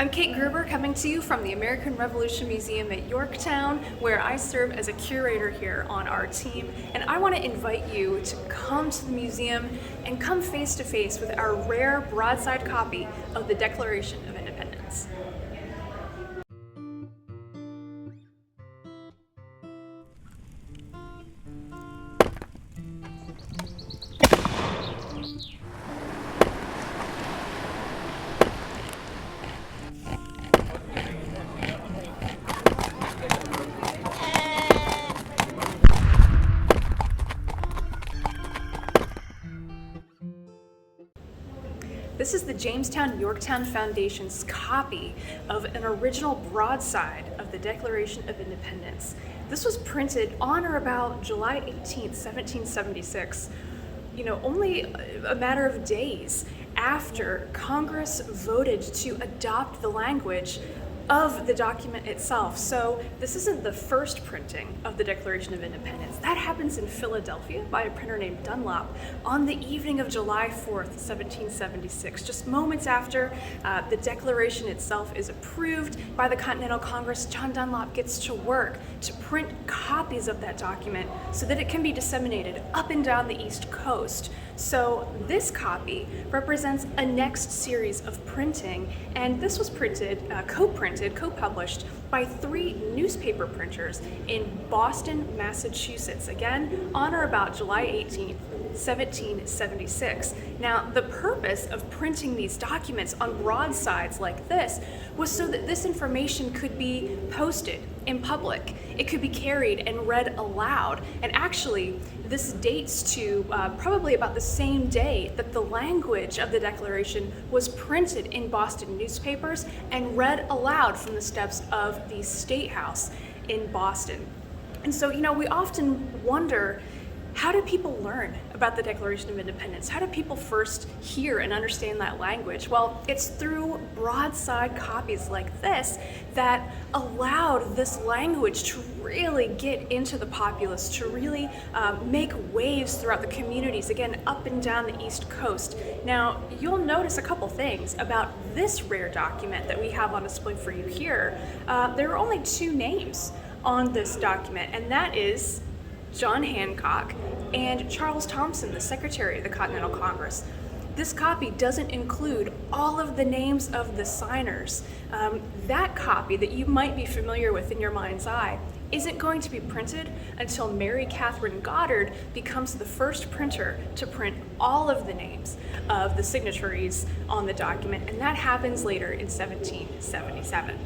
I'm Kate Gruber, coming to you from the American Revolution Museum at Yorktown, where I serve as a curator here on our team. And I want to invite you to come to the museum and come face to face with our rare broadside copy of the Declaration of Independence. This is the Jamestown-Yorktown Foundation's copy of an original broadside of the Declaration of Independence. This was printed on or about July 18th, 1776, only a matter of days after Congress voted to adopt the language of the document itself. So this isn't the first printing of the Declaration of Independence. That happens in Philadelphia by a printer named Dunlop on the evening of July 4th, 1776, just moments after the Declaration itself is approved by the Continental Congress. John Dunlop gets to work to print copies of that document so that it can be disseminated up and down the East Coast. So this copy represents a next series of printing, and this was printed, co-published by 3 newspaper printers in Boston, Massachusetts, again on or about July 18th, 1776. Now, the purpose of printing these documents on broadsides like this was so that this information could be posted in public. It could be carried and read aloud. And actually, this dates to probably about the same day that the language of the Declaration was printed in Boston newspapers and read aloud from the steps of the State House in Boston. And so, we often wonder, how do people learn about the Declaration of Independence? How do people first hear and understand that language? Well, it's through broadside copies like this that allowed this language to really get into the populace, to really make waves throughout the communities, again, up and down the East Coast. Now, you'll notice a couple things about this rare document that we have on display for you here. There are only 2 names on this document, and that is John Hancock and Charles Thompson, the Secretary of the Continental Congress. This copy doesn't include all of the names of the signers. That copy that you might be familiar with in your mind's eye isn't going to be printed until Mary Katherine Goddard becomes the first printer to print all of the names of the signatories on the document, and that happens later in 1777.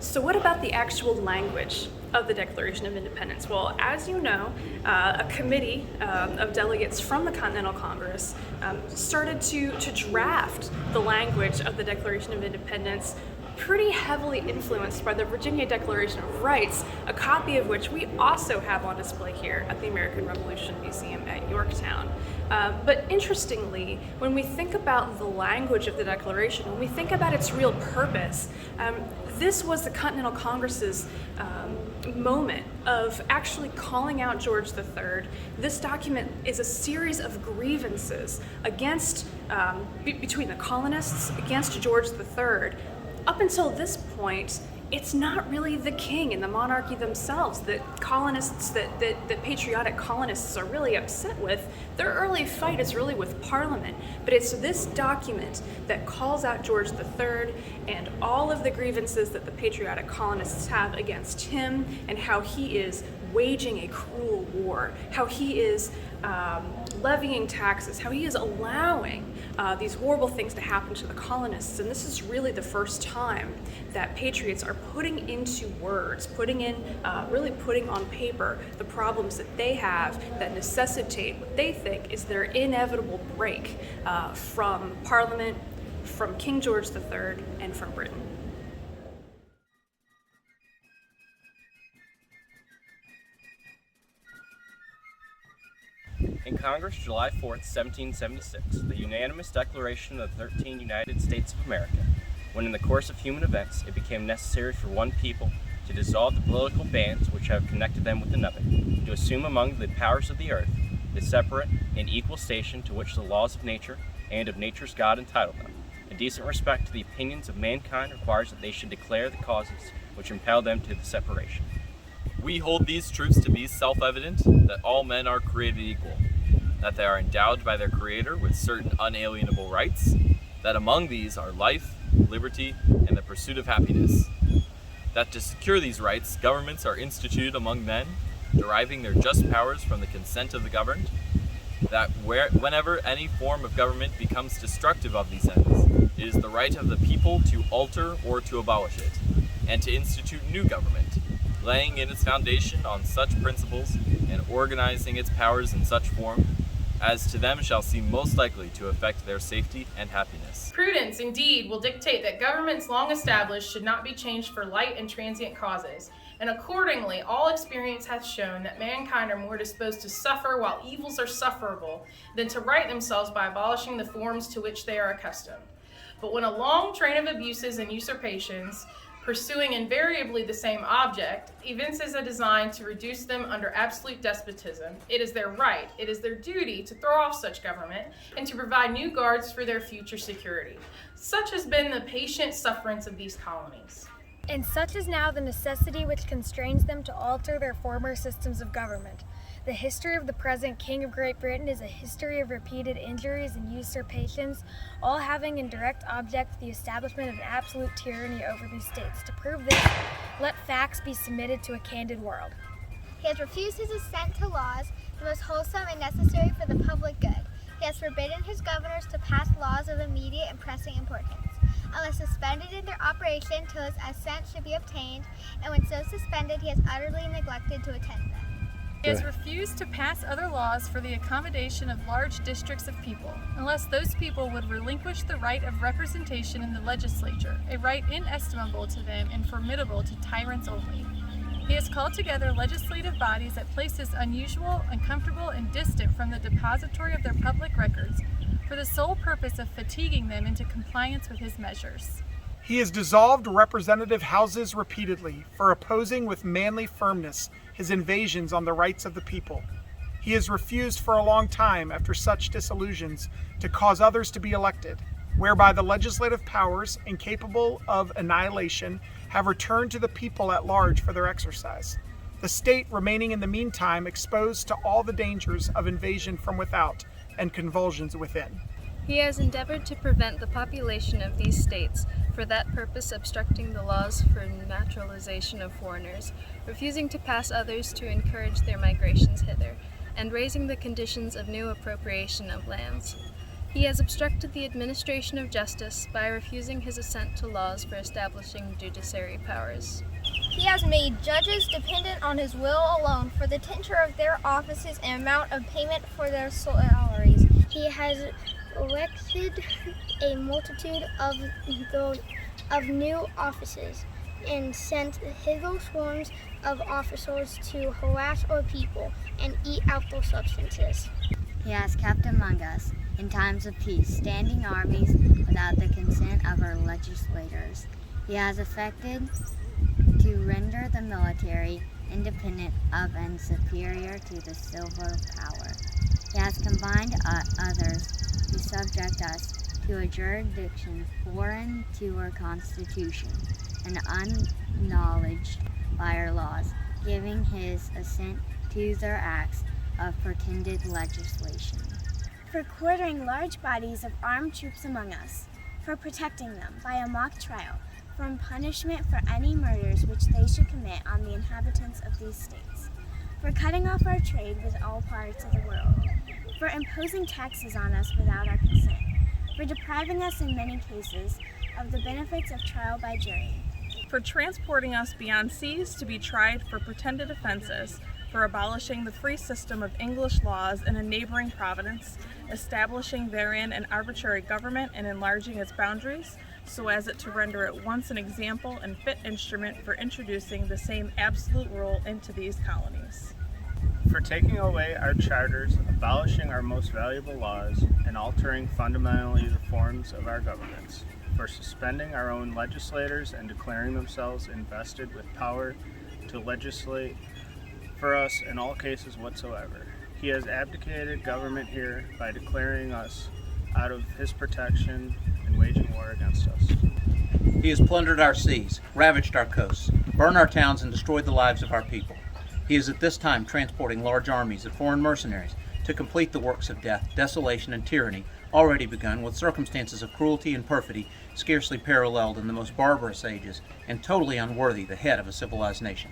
So what about the actual language of the Declaration of Independence? Well, as you know, a committee of delegates from the Continental Congress started to draft the language of the Declaration of Independence, pretty heavily influenced by the Virginia Declaration of Rights, a copy of which we also have on display here at the American Revolution Museum at Yorktown. But interestingly, when we think about the language of the Declaration, when we think about its real purpose, this was the Continental Congress's moment of actually calling out George III. This document is a series of grievances against, between the colonists against George III. Up until this point, it's not really the king and the monarchy themselves that colonists, that patriotic colonists are really upset with. Their early fight is really with Parliament, but it's this document that calls out George III and all of the grievances that the patriotic colonists have against him, and how he is waging a cruel war, how he is levying taxes, how he is allowing these horrible things to happen to the colonists. And this is really the first time that patriots are putting into words, really putting on paper the problems that they have that necessitate what they think is their inevitable break from Parliament, from King George III, and from Britain. In Congress, July 4th, 1776, the unanimous declaration of the 13 United States of America, when in the course of human events it became necessary for one people to dissolve the political bands which have connected them with another, to assume among the powers of the earth the separate and equal station to which the laws of nature and of nature's God entitle them, and decent respect to the opinions of mankind requires that they should declare the causes which impel them to the separation. We hold these truths to be self-evident, that all men are created equal, that they are endowed by their Creator with certain unalienable rights, that among these are life, liberty, and the pursuit of happiness, that to secure these rights, governments are instituted among men, deriving their just powers from the consent of the governed, that whenever any form of government becomes destructive of these ends, it is the right of the people to alter or to abolish it, and to institute new government, laying in its foundation on such principles and organizing its powers in such form as to them shall seem most likely to affect their safety and happiness. Prudence, indeed, will dictate that governments long established should not be changed for light and transient causes, and accordingly all experience hath shown that mankind are more disposed to suffer while evils are sufferable than to right themselves by abolishing the forms to which they are accustomed. But when a long train of abuses and usurpations, pursuing invariably the same object, evinces a design to reduce them under absolute despotism, it is their right, it is their duty to throw off such government and to provide new guards for their future security. Such has been the patient sufferance of these colonies. And such is now the necessity which constrains them to alter their former systems of government. The history of the present King of Great Britain is a history of repeated injuries and usurpations, all having in direct object the establishment of an absolute tyranny over these states. To prove this, let facts be submitted to a candid world. He has refused his assent to laws, the most wholesome and necessary for the public good. He has forbidden his governors to pass laws of immediate and pressing importance, unless suspended in their operation till his assent should be obtained, and when so suspended, he has utterly neglected to attend them. He has refused to pass other laws for the accommodation of large districts of people, unless those people would relinquish the right of representation in the legislature, a right inestimable to them and formidable to tyrants only. He has called together legislative bodies at places unusual, uncomfortable, and distant from the depository of their public records, for the sole purpose of fatiguing them into compliance with his measures. He has dissolved representative houses repeatedly for opposing with manly firmness his invasions on the rights of the people. He has refused for a long time, after such disillusions, to cause others to be elected, whereby the legislative powers, incapable of annihilation, have returned to the people at large for their exercise, the state remaining in the meantime exposed to all the dangers of invasion from without and convulsions within. He has endeavored to prevent the population of these states, for that purpose obstructing the laws for naturalization of foreigners, refusing to pass others to encourage their migrations hither, and raising the conditions of new appropriation of lands. He has obstructed the administration of justice by refusing his assent to laws for establishing judiciary powers. He has made judges dependent on his will alone for the tenure of their offices and amount of payment for their salaries. He has elected a multitude of new offices and sent hither swarms of officers to harass our people and eat out their substances. He has kept among us, in times of peace, standing armies without the consent of our legislators. He has affected to render the military independent of and superior to the civil power. He has combined others to subject us to a jurisdiction foreign to our Constitution and unacknowledged by our laws, giving his assent to their acts of pretended legislation. For quartering large bodies of armed troops among us, for protecting them by a mock trial from punishment for any murders which they should commit on the inhabitants of these states, for cutting off our trade with all parts of the world, for imposing taxes on us without our consent, for depriving us in many cases of the benefits of trial by jury, For transporting us beyond seas to be tried for pretended offenses, for abolishing the free system of English laws in a neighboring province, establishing therein an arbitrary government and enlarging its boundaries, so as to render it once an example and fit instrument for introducing the same absolute rule into these colonies. For taking away our charters, abolishing our most valuable laws, and altering fundamentally the forms of our governments. For suspending our own legislators and declaring themselves invested with power to legislate for us in all cases whatsoever. He has abdicated government here by declaring us out of his protection and waging war war against us. He has plundered our seas, ravaged our coasts, burned our towns, and destroyed the lives of our people. He is at this time transporting large armies of foreign mercenaries to complete the works of death, desolation, and tyranny already begun with circumstances of cruelty and perfidy scarcely paralleled in the most barbarous ages and totally unworthy the head of a civilized nation.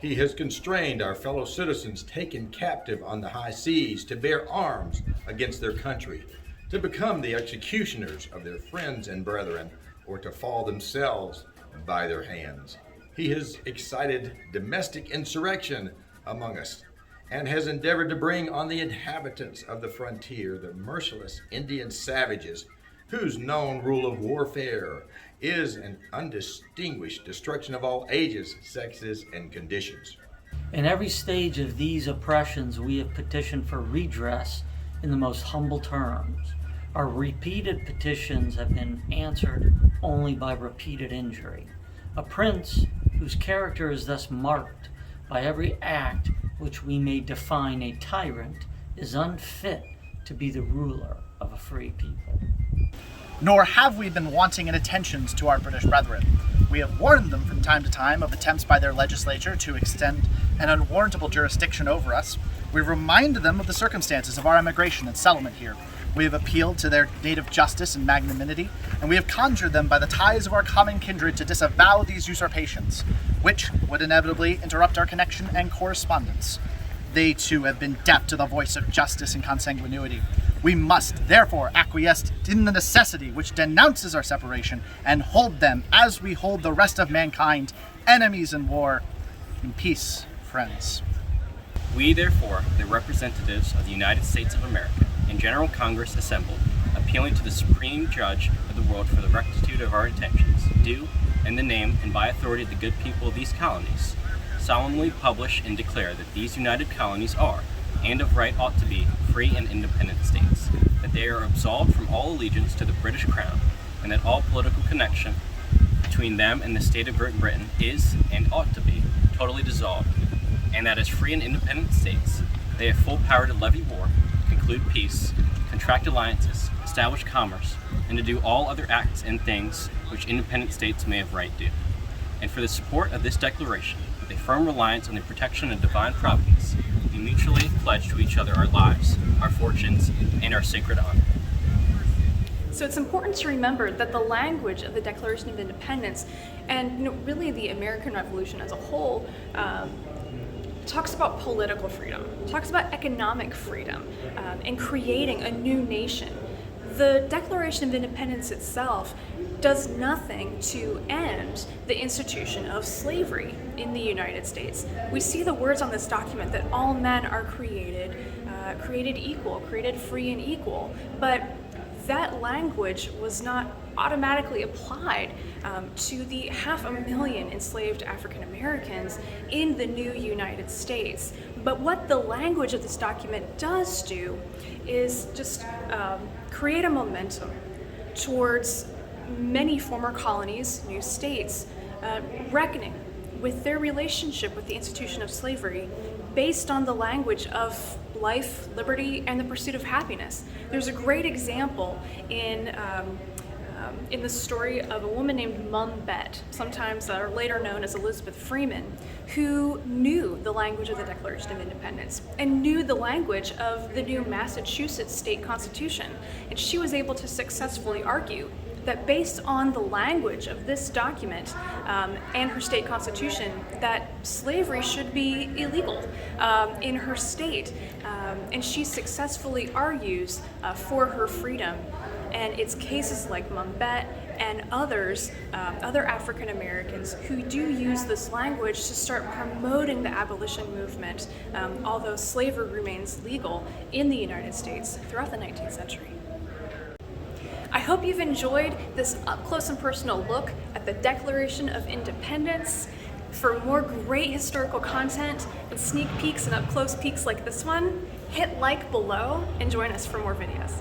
He has constrained our fellow citizens taken captive on the high seas to bear arms against their country, to become the executioners of their friends and brethren, or to fall themselves by their hands. He has excited domestic insurrection among us and has endeavored to bring on the inhabitants of the frontier the merciless Indian savages whose known rule of warfare is an undistinguished destruction of all ages, sexes, and conditions. In every stage of these oppressions, we have petitioned for redress in the most humble terms. Our repeated petitions have been answered only by repeated injury. A prince whose character is thus marked by every act which we may define a tyrant is unfit to be the ruler of a free people. Nor have we been wanting in attentions to our British brethren. We have warned them from time to time of attempts by their legislature to extend an unwarrantable jurisdiction over us. We remind them of the circumstances of our emigration and settlement here. We have appealed to their native justice and magnanimity, and we have conjured them by the ties of our common kindred to disavow these usurpations, which would inevitably interrupt our connection and correspondence. They too have been deaf to the voice of justice and consanguinity. We must therefore acquiesce in the necessity which denounces our separation and hold them as we hold the rest of mankind, enemies in war, in peace, friends. We, therefore, the representatives of the United States of America, in General Congress assembled, appealing to the Supreme Judge of the world for the rectitude of our intentions, do, in the name and by authority of the good people of these colonies, solemnly publish and declare that these united colonies are, and of right ought to be, free and independent states, that they are absolved from all allegiance to the British Crown, and that all political connection between them and the state of Great Britain is, and ought to be, totally dissolved, and that as free and independent states, they have full power to levy war, conclude peace, contract alliances, establish commerce, and to do all other acts and things which independent states may have right do. And for the support of this declaration, with a firm reliance on the protection of divine providence, we mutually pledge to each other our lives, our fortunes, and our sacred honor. So it's important to remember that the language of the Declaration of Independence, and really the American Revolution as a whole, talks about political freedom, talks about economic freedom, and creating a new nation. The Declaration of Independence itself does nothing to end the institution of slavery in the United States. We see the words on this document that all men are created equal, created free and equal, but that language was not automatically applied to the 500,000 enslaved African Americans in the new United States. But what the language of this document does do is just create a momentum towards many former colonies, new states, reckoning with their relationship with the institution of slavery based on the language of life, liberty, and the pursuit of happiness. There's a great example in the story of a woman named Mum Bet, sometimes or later known as Elizabeth Freeman, who knew the language of the Declaration of Independence and knew the language of the new Massachusetts state constitution. And she was able to successfully argue that based on the language of this document and her state constitution, that slavery should be illegal in her state. And she successfully argues for her freedom. And it's cases like Mum Bet and others, other African Americans who do use this language to start promoting the abolition movement, although slavery remains legal in the United States throughout the 19th century. I hope you've enjoyed this up-close and personal look at the Declaration of Independence. For more great historical content and sneak peeks and up-close peeks like this one, hit like below and join us for more videos.